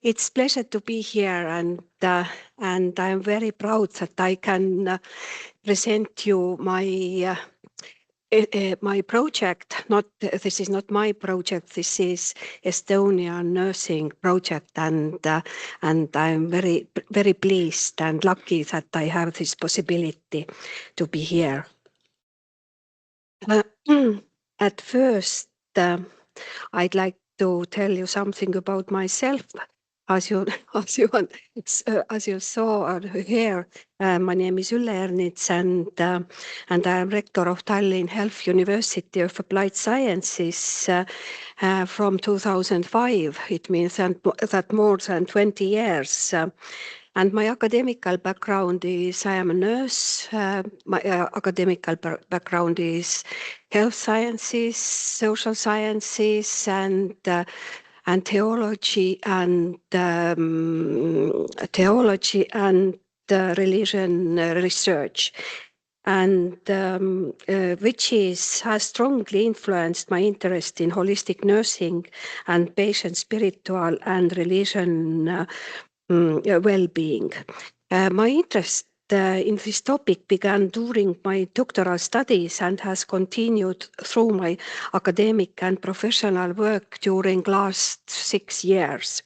It's pleasure to be here, and I'm very proud that I can present you my project. This is not my project. This is Estonian nursing project, and I'm very pleased and lucky that I have this possibility to be here. At first, I'd like to tell you something about myself. As you saw here, my name is Ülle Ernits, and I am rector of Tallinn Health University of Applied Sciences from 2005. It means that more than 20 years. And my academical background is I am a nurse. My academical background is health sciences, social sciences, and theology and religion research, and which has strongly influenced my interest in holistic nursing and patient spiritual and religion well-being. My interest in this topic began during my doctoral studies and has continued through my academic and professional work during last 6 years.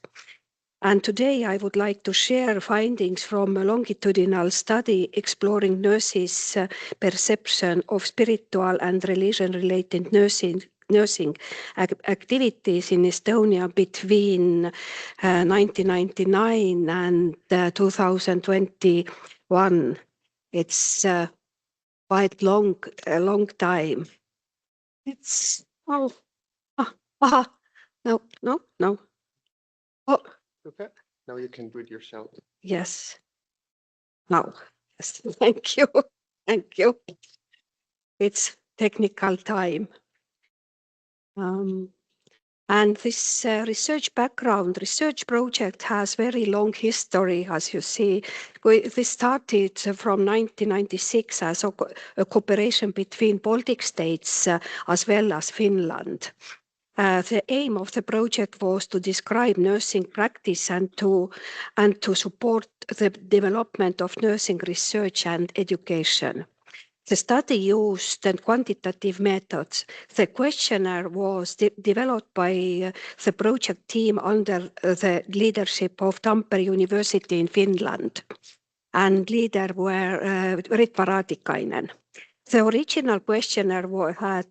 And today I would like to share findings from a longitudinal study exploring nurses' perception of spiritual and religion-related nursing activities in Estonia between 1999 and 2021. It's quite a long time. It's no. Oh. Okay, now you can do it yourself. Yes. Now, yes. Thank you. Thank you. It's technical time. And this research project has very long history, as you see. This started from 1996 as a cooperation between Baltic states as well as Finland. The aim of the project was to describe nursing practice and to support the development of nursing research and education. The study used quantitative methods. The questionnaire was developed by the project team under the leadership of Tampere University in Finland, and leader were Ritva Raatikainen. The original questionnaire had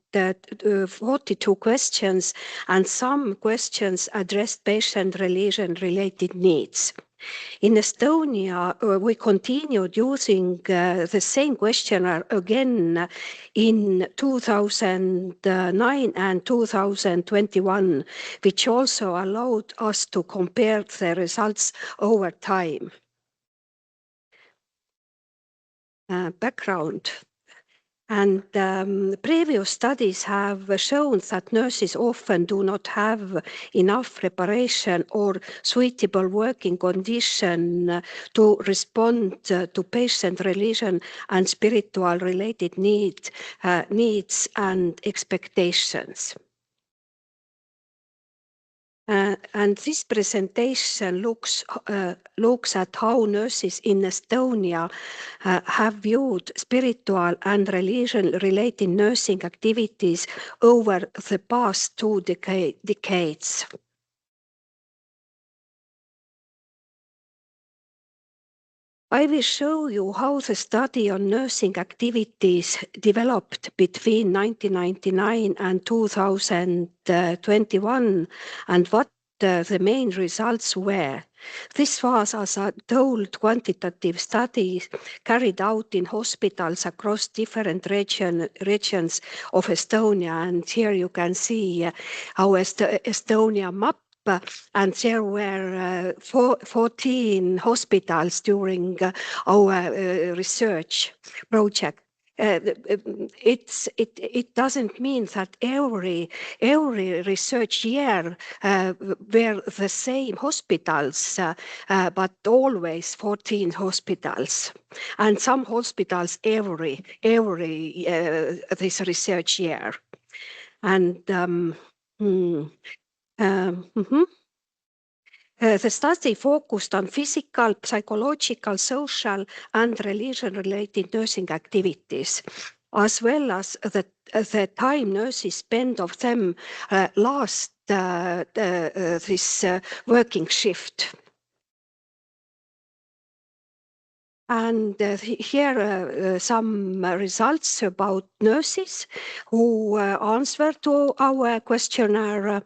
42 questions, and some questions addressed patient religion-related needs. In Estonia, we continued using the same questionnaire again in 2009 and 2021, which also allowed us to compare the results over time. Background. And previous studies have shown that nurses often do not have enough preparation or suitable working condition to respond to patient religion and spiritual related needs and expectations. And this presentation looks at how nurses in Estonia have viewed spiritual and religion-related nursing activities over the past 2 decades. I will show you how the study on nursing activities developed between 1999 and 2021 and what the main results were. This was, as I told, quantitative studies carried out in hospitals across different regions of Estonia. And here you can see our Estonia map. And there were 14 hospitals during our research project. It doesn't mean that every research year were the same hospitals, but always 14 hospitals, and some hospitals every this research year. And The study focused on physical, psychological, social, and religion-related nursing activities, as well as the time nurses spend of them last this working shift. And here some results about nurses who answer to our questionnaire.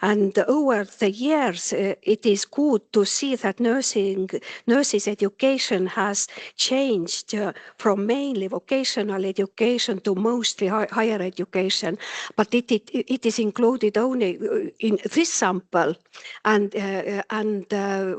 And over the years, it is good to see that nurses' education has changed from mainly vocational education to mostly higher education. But it is included only in this sample and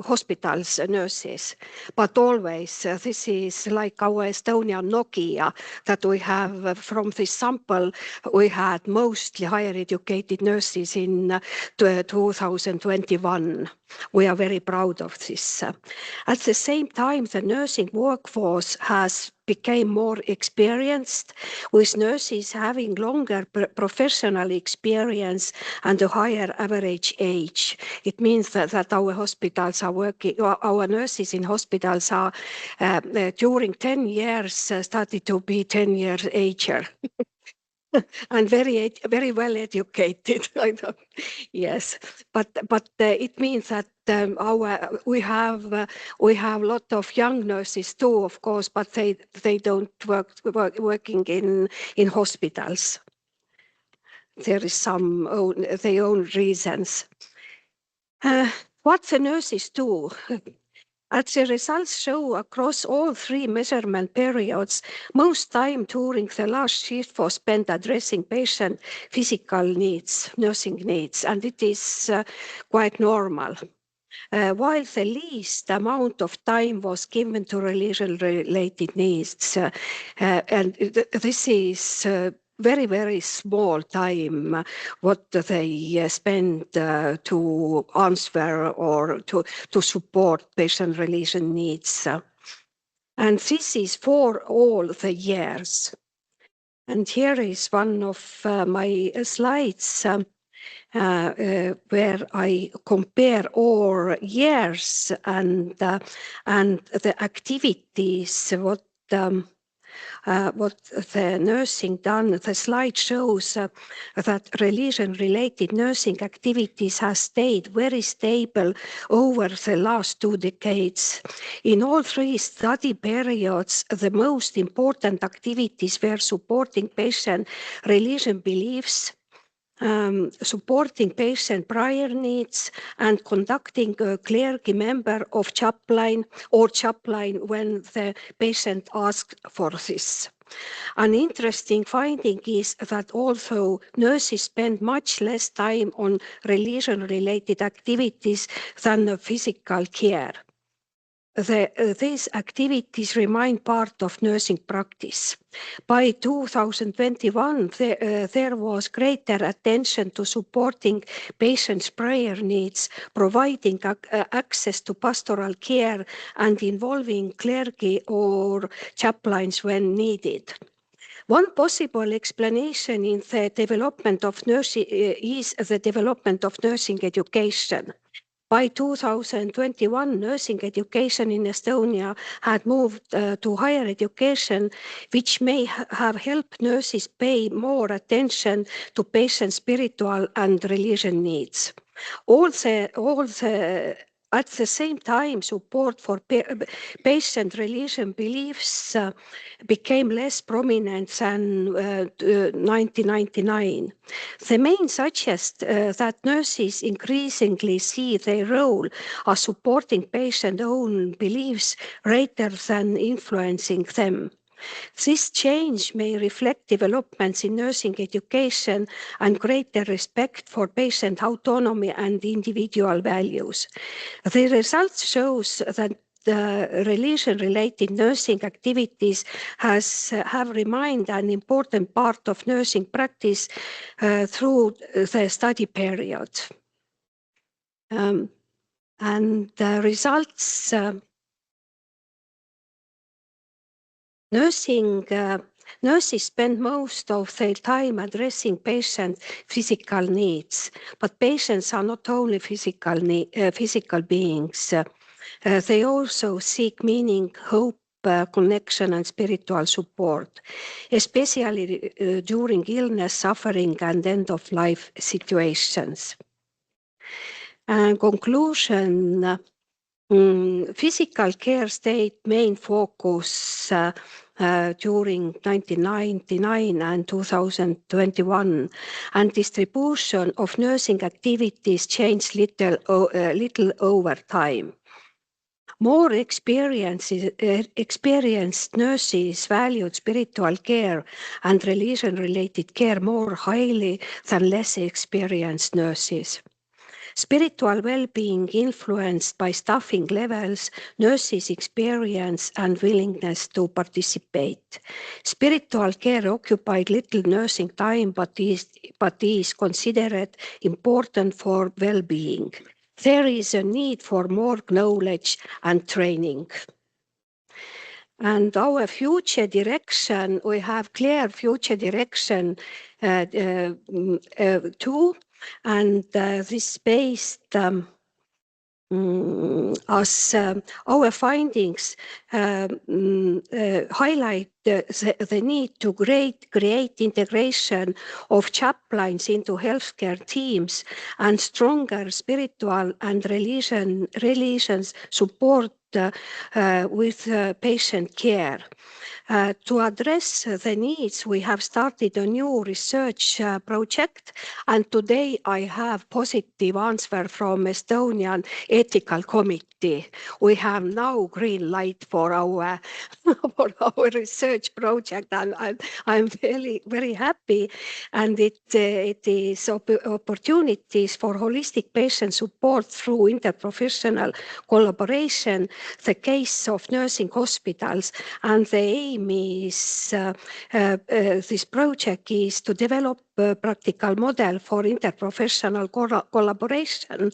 hospitals nurses, but always this is like our Estonian Nokia that we have from this sample. We had mostly higher educated nurses in 2021. We are very proud of this. At the same time, the nursing workforce has become more experienced, with nurses having longer professional experience and a higher average age. It means that our hospitals are working, our nurses in hospitals are during 10 years started to be 10 years ager. And very well educated. I know. Yes, but it means that we have a lot of young nurses too, of course, but they don't working in hospitals. There is some their own reasons. What the nurses do. As the results show, across all three measurement periods, most time during the last shift was spent addressing patient physical needs, nursing needs, and it is quite normal. While the least amount of time was given to religion-related needs, and this is very, very small time what they spend to answer or to support patient religion needs. And this is for all the years. And here is one of my slides where I compare all years and the activities what the nursing done. The slide shows that religion-related nursing activities has stayed very stable over the last 2 decades. In all three study periods, the most important activities were supporting patient religion beliefs, supporting patient prayer needs, and conducting a clergy member of chaplain when the patient asked for this. An interesting finding is that although nurses spend much less time on religion-related activities than physical care, these activities remain part of nursing practice. By 2021, there was greater attention to supporting patients' prayer needs, providing access to pastoral care, and involving clergy or chaplains when needed. One possible explanation in the development of nursing is the development of nursing education. By 2021, nursing education in Estonia had moved to higher education, which may have helped nurses pay more attention to patients' spiritual and religion needs. At the same time, support for patient religion beliefs became less prominent than 1999. The main suggests that nurses increasingly see their role as supporting patient own beliefs rather than influencing them. This change may reflect developments in nursing education and greater respect for patient autonomy and individual values. The results shows that religion-related nursing activities have remained an important part of nursing practice through the study period. And the results nursing Nurses spend most of their time addressing patients' physical needs, but patients are not only physical beings. They also seek meaning, hope, connection, and spiritual support, especially during illness, suffering, and end-of-life situations. And conclusion, physical care stayed main focus during 1999 and 2021, and distribution of nursing activities changed little over time. More experienced nurses valued spiritual care and religion-related care more highly than less experienced nurses. Spiritual well-being influenced by staffing levels, nurses' experience and willingness to participate. Spiritual care occupied little nursing time, but is considered important for well-being. There is a need for more knowledge and training. And our future direction, we have clear future direction too, and this based as our findings highlight the need to create integration of chaplains into healthcare teams and stronger spiritual and religions support with patient care. To address the needs, we have started a new research project, and today I have positive answer from Estonian Ethical Committee. We have now green light for our for our research project, and I'm very, very happy. And it is opportunities for holistic patient support through interprofessional collaboration, the case of nursing hospitals, and the aim is this project is to develop a practical model for interprofessional collaboration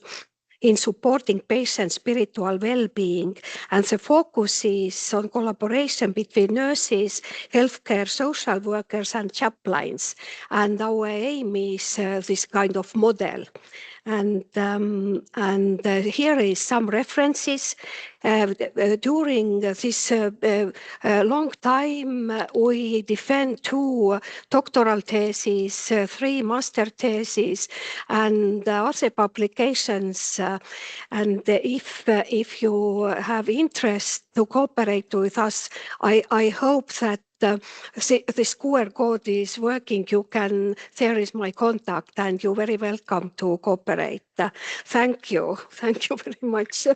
in supporting patients' spiritual well-being, and the focus is on collaboration between nurses, healthcare social workers, and chaplains. And our aim is this kind of model. And here is some references. During this long time, we defend 2 doctoral theses, 3 master theses, and other publications. And if you have interest to cooperate with us, I hope that this QR code is working. There is my contact, and you're very welcome to cooperate. Thank you very much.